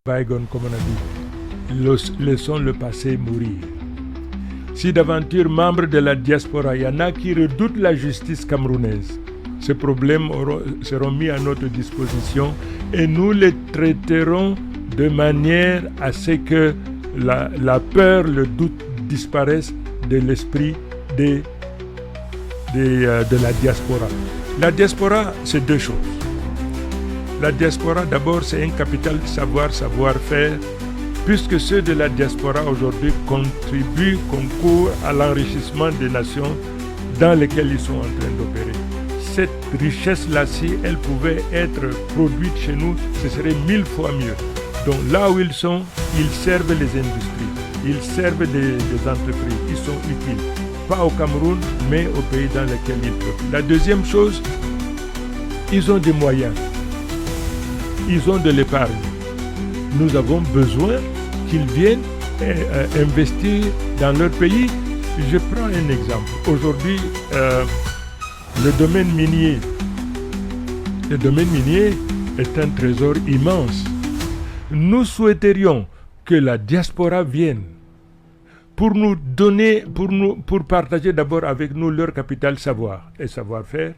bygone, comme on a dit. Laissons le passé mourir. Si d'aventure membres de la diaspora, il y en a qui redoutent la justice camerounaise, ces problèmes seront mis à notre disposition et nous les traiterons de manière à ce que la peur, le doute disparaissent de l'esprit de la diaspora. La diaspora, c'est deux choses. La diaspora, d'abord, c'est un capital savoir-faire, puisque ceux de la diaspora aujourd'hui concourent à l'enrichissement des nations dans lesquelles ils sont en train d'opérer. Cette richesse-là, si elle pouvait être produite chez nous, ce serait 1000 fois mieux. Donc là où ils sont, ils servent les industries, ils servent des entreprises, ils sont utiles. Pas au Cameroun, mais aux pays dans lesquels ils peuvent. La deuxième chose, ils ont des moyens, ils ont de l'épargne. Nous avons besoin qu'ils viennent investir dans leur pays. Je prends un exemple. Aujourd'hui, le domaine minier est un trésor immense. Nous souhaiterions que la diaspora vienne pour nous donner, pour partager d'abord avec nous leur capital savoir et savoir-faire,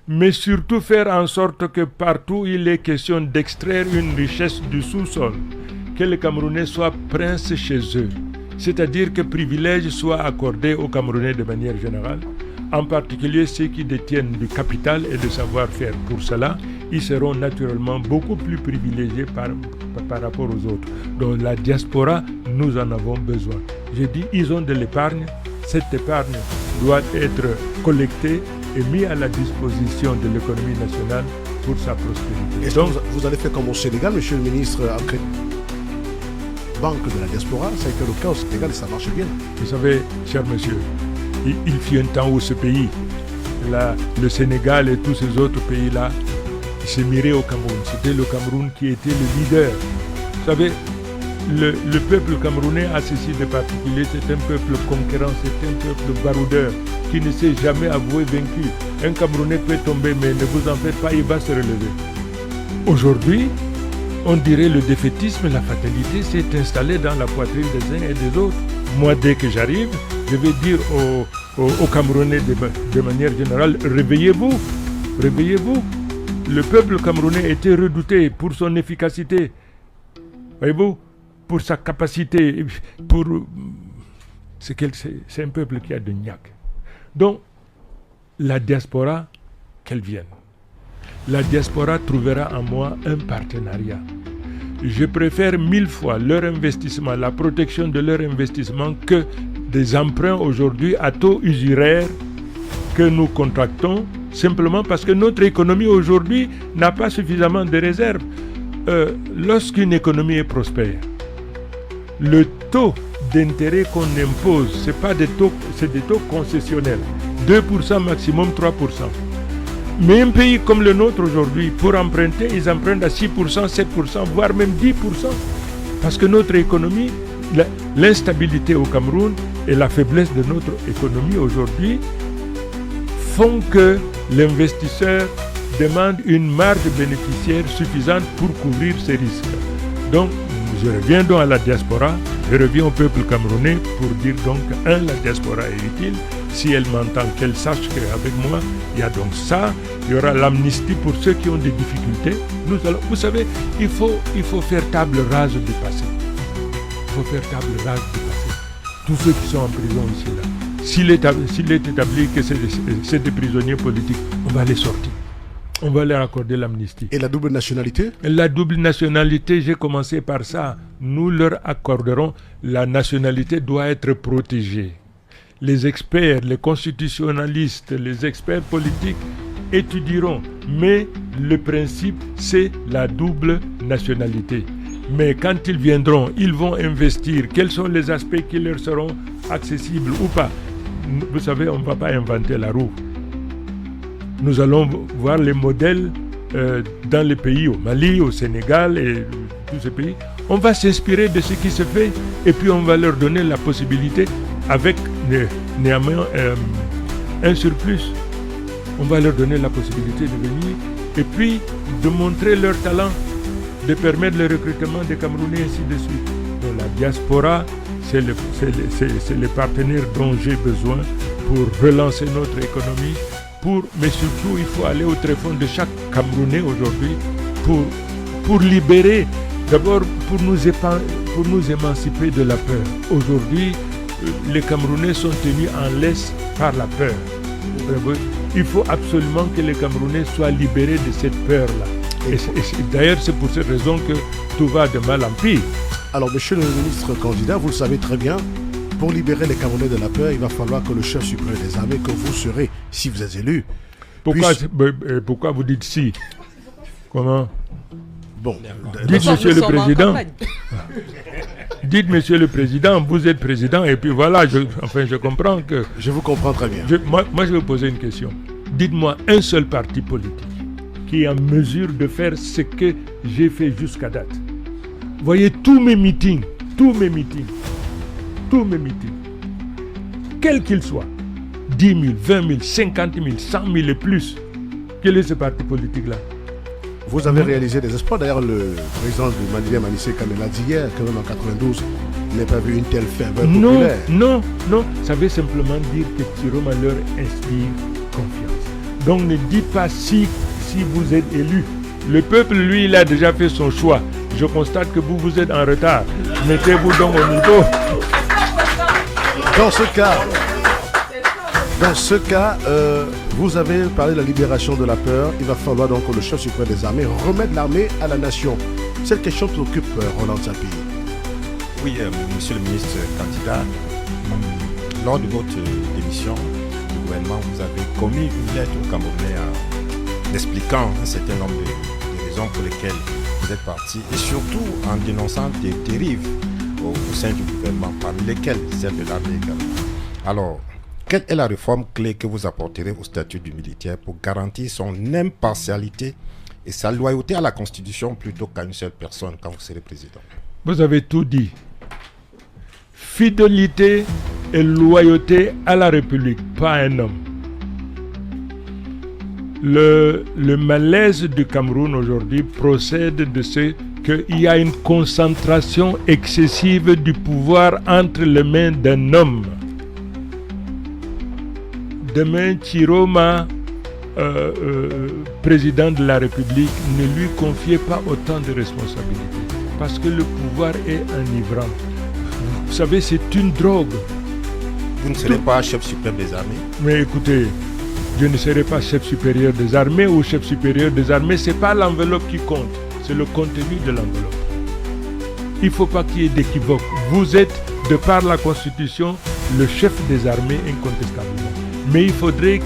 mais surtout faire en sorte que partout il est question d'extraire une richesse du sous-sol, que les Camerounais soient princes chez eux, c'est-à-dire que privilèges soient accordés aux Camerounais de manière générale, en particulier ceux qui détiennent du capital et du savoir-faire. Pour cela, ils seront naturellement beaucoup plus privilégiés par rapport aux autres. Donc la diaspora, nous en avons besoin. J'ai dit, ils ont de l'épargne. Cette épargne doit être collectée et mise à la disposition de l'économie nationale pour sa prospérité. Est-ce que vous allez faire comme au Sénégal, monsieur le ministre, banque de la diaspora? Ça a été le cas au Sénégal et ça marche bien. Vous savez, cher monsieur, il fut un temps où ce pays, le Sénégal et tous ces autres pays-là, se miraient au Cameroun. C'était le Cameroun qui était le leader. Vous savez, le peuple camerounais a ceci de particulier, c'est un peuple conquérant, c'est un peuple baroudeur qui ne s'est jamais avoué vaincu. Un Camerounais peut tomber, mais ne vous en faites pas, il va se relever. Aujourd'hui, on dirait le défaitisme, la fatalité s'est installée dans la poitrine des uns et des autres. Moi, dès que j'arrive, je vais dire aux Camerounais de manière générale, réveillez-vous, réveillez-vous. Le peuple camerounais était redouté pour son efficacité, voyez-vous, pour sa capacité, c'est un peuple qui a de niaque. Donc, la diaspora, qu'elle vienne. La diaspora trouvera en moi un partenariat. Je préfère 1000 fois leur investissement, la protection de leur investissement que des emprunts aujourd'hui à taux usuraires que nous contractons simplement parce que notre économie aujourd'hui n'a pas suffisamment de réserves. Lorsqu'une économie est prospère, le taux d'intérêt qu'on impose, ce n'est pas des taux, c'est des taux concessionnels. 2% maximum, 3%. Mais un pays comme le nôtre aujourd'hui, pour emprunter, ils empruntent à 6%, 7%, voire même 10%. Parce que notre économie, l'instabilité au Cameroun et la faiblesse de notre économie aujourd'hui font que l'investisseur demande une marge bénéficiaire suffisante pour couvrir ses risques. Donc, je reviens donc à la diaspora, je reviens au peuple camerounais pour dire donc, la diaspora est utile. Si elle m'entend, qu'elle sache qu'avec moi, il y a donc ça, il y aura l'amnistie pour ceux qui ont des difficultés. Vous savez, il faut faire table rase du passé. Il faut faire table rase du passé. Tous ceux qui sont en prison ici, là. S'il est établi que c'est des prisonniers politiques, on va les sortir. On va leur accorder l'amnistie. Et la double nationalité? La double nationalité, j'ai commencé par ça. Nous leur accorderons, la nationalité doit être protégée. Les experts, les constitutionnalistes, les experts politiques étudieront. Mais le principe, c'est la double nationalité. Mais quand ils viendront, ils vont investir. Quels sont les aspects qui leur seront accessibles ou pas? Vous savez, on ne va pas inventer la roue. Nous allons voir les modèles dans les pays, au Mali, au Sénégal et tous ces pays. On va s'inspirer de ce qui se fait et puis on va leur donner la possibilité, avec néanmoins un surplus, on va leur donner la possibilité de venir et puis de montrer leur talent, de permettre le recrutement des Camerounais, ainsi de suite. Donc la diaspora, c'est les partenaires dont j'ai besoin pour relancer notre économie, mais surtout il faut aller au tréfonds de chaque Camerounais aujourd'hui pour libérer, d'abord pour nous émanciper de la peur. Aujourd'hui, les Camerounais sont tenus en laisse par la peur. Il faut absolument que les Camerounais soient libérés de cette peur-là. Et d'ailleurs, c'est pour cette raison que tout va de mal en pire. Alors, monsieur le ministre candidat, vous le savez très bien, pour libérer les Camerounais de la peur, il va falloir que le chef suprême des armées, que vous serez, si vous êtes élu... Pourquoi vous dites si? Comment? Bon, dites, monsieur le président. Dites, monsieur le président, vous êtes président, et puis voilà, je comprends que... Je vous comprends très bien. Moi, je vais vous poser une question. Dites-moi un seul parti politique qui est en mesure de faire ce que j'ai fait jusqu'à date. Voyez, tous mes meetings, quels qu'ils soient, 10 000, 20 000, 50 000, 100 000 et plus, quel est ce parti politique-là? Vous avez réalisé des exploits. D'ailleurs, le président du Mandilé Manissé Kamel a dit hier que même en 92, il n'a pas vu une telle ferveur populaire. Non. Ça veut simplement dire que Thierry Malheur inspire confiance. Donc ne dites pas si vous êtes élu. Le peuple, lui, il a déjà fait son choix. Je constate que vous êtes en retard. Mettez-vous donc au niveau. Dans ce cas, vous avez parlé de la libération de la peur. Il va falloir donc que le chef suprême des armées remette l'armée à la nation. Cette question préoccupe Roland Tsapi. Oui, monsieur le ministre candidat, lors de votre démission du gouvernement, vous avez commis une lettre au Camerounais en expliquant un certain nombre de raisons pour lesquelles vous êtes parti et surtout en dénonçant des dérives au sein du gouvernement, parmi lesquelles celle de l'armée également. Alors, quelle est la réforme clé que vous apporterez au statut du militaire pour garantir son impartialité et sa loyauté à la Constitution plutôt qu'à une seule personne quand vous serez président? Vous avez tout dit. Fidélité et loyauté à la République, pas à un homme. Le malaise du Cameroun aujourd'hui procède de ce qu'il y a une concentration excessive du pouvoir entre les mains d'un homme. Demain, Chiroma, président de la République, ne lui confiez pas autant de responsabilités parce que le pouvoir est enivrant. Vous savez, c'est une drogue. Vous ne serez pas chef suprême des armées? Mais écoutez, je ne serai pas chef supérieur des armées ou chef supérieur des armées. Ce n'est pas l'enveloppe qui compte, c'est le contenu de l'enveloppe. Il ne faut pas qu'il y ait d'équivoque. Vous êtes, de par la Constitution, le chef des armées incontestablement. Mais il faudrait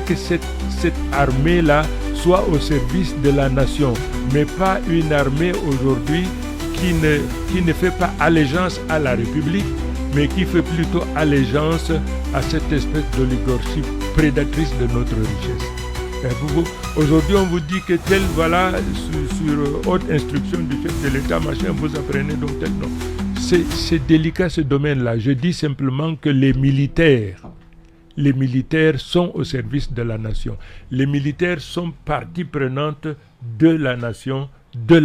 que cette armée-là soit au service de la nation, mais pas une armée aujourd'hui qui ne fait pas allégeance à la République, mais qui fait plutôt allégeance à cette espèce d'oligarchie prédatrice de notre richesse. Aujourd'hui, on vous dit que tel, voilà, sur haute instruction du chef de l'État, machin, vous apprenez donc tel nom. C'est délicat ce domaine-là. Je dis simplement que les militaires sont au service de la nation. Les militaires sont partie prenante de la nation,